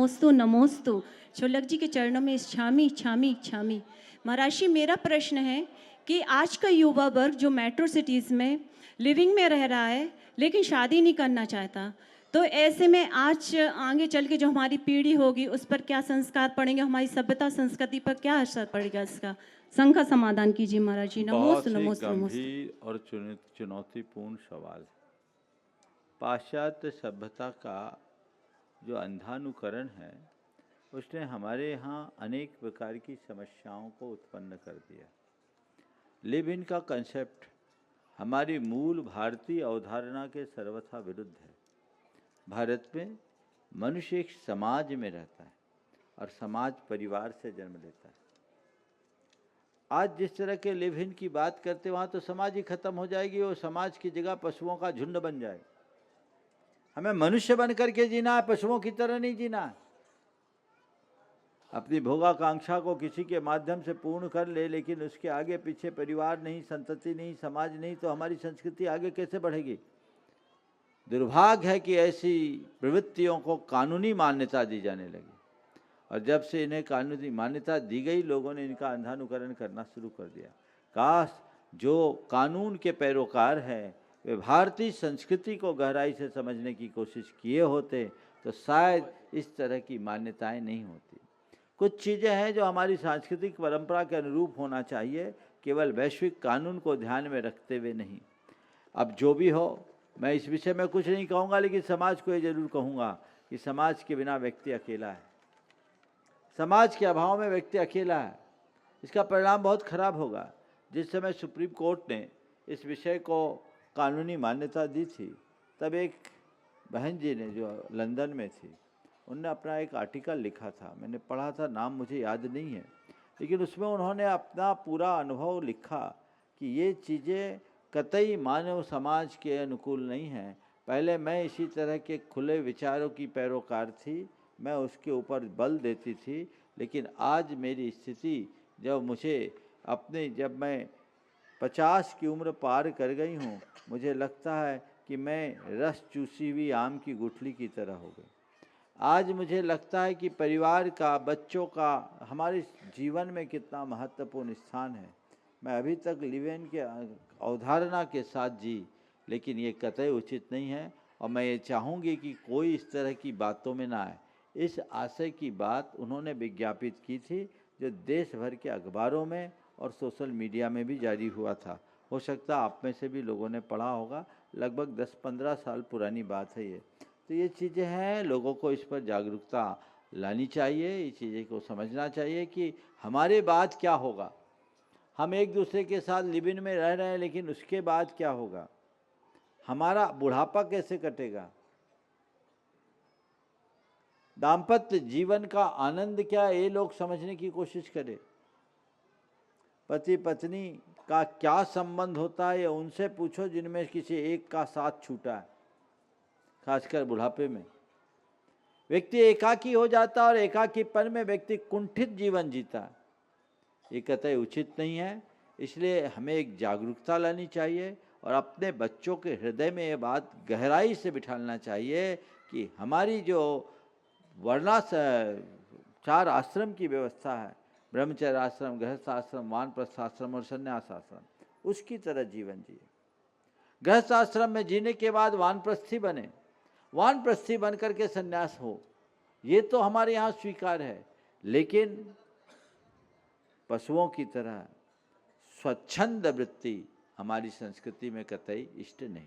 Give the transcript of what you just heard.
नमोस्तु नमोस्तु। छोलक जी के चरणों में इच्छामी इच्छामी इच्छामी। महाराज जी, मेरा प्रश्न है कि आज का युवा वर्ग जो मेट्रो सिटीज़ में लिविंग में रह रहा है लेकिन शादी नहीं करना चाहता, तो ऐसे में आज आगे चल के जो हमारी पीढ़ी होगी उस पर क्या संस्कार पड़ेंगे, हमारी सभ्यता संस्कृति पर क्या असर पड़ेगा, इसका संघ समाधान कीजिए महाराज जी। नमोस्तु बहुत ही नमोस्तु नमोस्तु। गंभीर और चुनौतीपूर्ण सवाल है। पाश्चात्य सभ्यता का जो अंधानुकरण है उसने हमारे यहाँ अनेक प्रकार की समस्याओं को उत्पन्न कर दिया। लिव इन का कंसेप्ट हमारी मूल भारतीय अवधारणा के सर्वथा विरुद्ध है। भारत में मनुष्य एक समाज में रहता है और समाज परिवार से जन्म लेता है। आज जिस तरह के लिव इन की बात करते वहाँ तो समाज ही खत्म हो जाएगी और समाज की जगह पशुओं का झुंड बन जाएगा। हमें मनुष्य बन करके जीना है, पशुओं की तरह नहीं जीना है। अपनी भोगाकांक्षा को किसी के माध्यम से पूर्ण कर ले, लेकिन उसके आगे पीछे परिवार नहीं, संतति नहीं, समाज नहीं, तो हमारी संस्कृति आगे कैसे बढ़ेगी। दुर्भाग्य है कि ऐसी प्रवृत्तियों को कानूनी मान्यता दी जाने लगी और जब से इन्हें कानूनी मान्यता दी गई लोगों ने इनका अंधानुकरण करना शुरू कर दिया। काश जो कानून के पैरोकार हैं वे भारतीय संस्कृति को गहराई से समझने की कोशिश किए होते तो शायद इस तरह की मान्यताएं नहीं होती। कुछ चीज़ें हैं जो हमारी सांस्कृतिक परंपरा के अनुरूप होना चाहिए, केवल वैश्विक कानून को ध्यान में रखते हुए नहीं। अब जो भी हो, मैं इस विषय में कुछ नहीं कहूँगा, लेकिन समाज को ये जरूर कहूँगा कि समाज के बिना व्यक्ति अकेला है। समाज के अभाव में व्यक्ति अकेला है। इसका परिणाम बहुत खराब होगा। जिस समय सुप्रीम कोर्ट ने इस विषय को कानूनी मान्यता दी थी, तब एक बहन जी ने जो लंदन में थी, उनने अपना एक आर्टिकल लिखा था, मैंने पढ़ा था, नाम मुझे याद नहीं है, लेकिन उसमें उन्होंने अपना पूरा अनुभव लिखा कि ये चीज़ें कतई मानव समाज के अनुकूल नहीं हैं। पहले मैं इसी तरह के खुले विचारों की पैरोकार थी, मैं उसके ऊपर बल देती थी, लेकिन आज मेरी स्थिति जब मैं 50 की उम्र पार कर गई हूँ, मुझे लगता है कि मैं रस चूसी हुई आम की गुठली की तरह हो गई। आज मुझे लगता है कि परिवार का, बच्चों का हमारे जीवन में कितना महत्वपूर्ण स्थान है। मैं अभी तक लिव इन के अवधारणा के साथ जी, लेकिन ये कतई उचित नहीं है और मैं ये चाहूँगी कि कोई इस तरह की बातों में ना आए। इस आशय की बात उन्होंने विज्ञापित की थी, जो देश भर के अखबारों में और सोशल मीडिया में भी जारी हुआ था। हो सकता है आप में से भी लोगों ने पढ़ा होगा। लगभग 10-15 साल पुरानी बात है ये। तो ये चीज़ें हैं, लोगों को इस पर जागरूकता लानी चाहिए, इस चीज़ें को समझना चाहिए कि हमारे बाद क्या होगा। हम एक दूसरे के साथ लिव इन में रह रहे हैं, लेकिन उसके बाद क्या होगा, हमारा बुढ़ापा कैसे कटेगा, दाम्पत्य जीवन का आनंद क्या, ये लोग समझने की कोशिश करें। पति पत्नी का क्या संबंध होता है, ये उनसे पूछो जिनमें किसी एक का साथ छूटा है। खासकर बुढ़ापे में व्यक्ति एकाकी हो जाता है और एकाकीपन में व्यक्ति कुंठित जीवन जीता है। ये कतई उचित नहीं है। इसलिए हमें एक जागरूकता लानी चाहिए और अपने बच्चों के हृदय में ये बात गहराई से बिठाना चाहिए कि हमारी जो वर्णाचार आश्रम की व्यवस्था है, ब्रह्मचर्य आश्रम, गृहस्थ आश्रम, वानप्रस्थ आश्रम और संन्यास आश्रम, उसकी तरह जीवन जिए। गृहस्थ आश्रम में जीने के बाद वानप्रस्थी बने, वानप्रस्थी बन करके संन्यास हो, ये तो हमारे यहाँ स्वीकार है। लेकिन पशुओं की तरह स्वच्छंद वृत्ति हमारी संस्कृति में कतई इष्ट नहीं।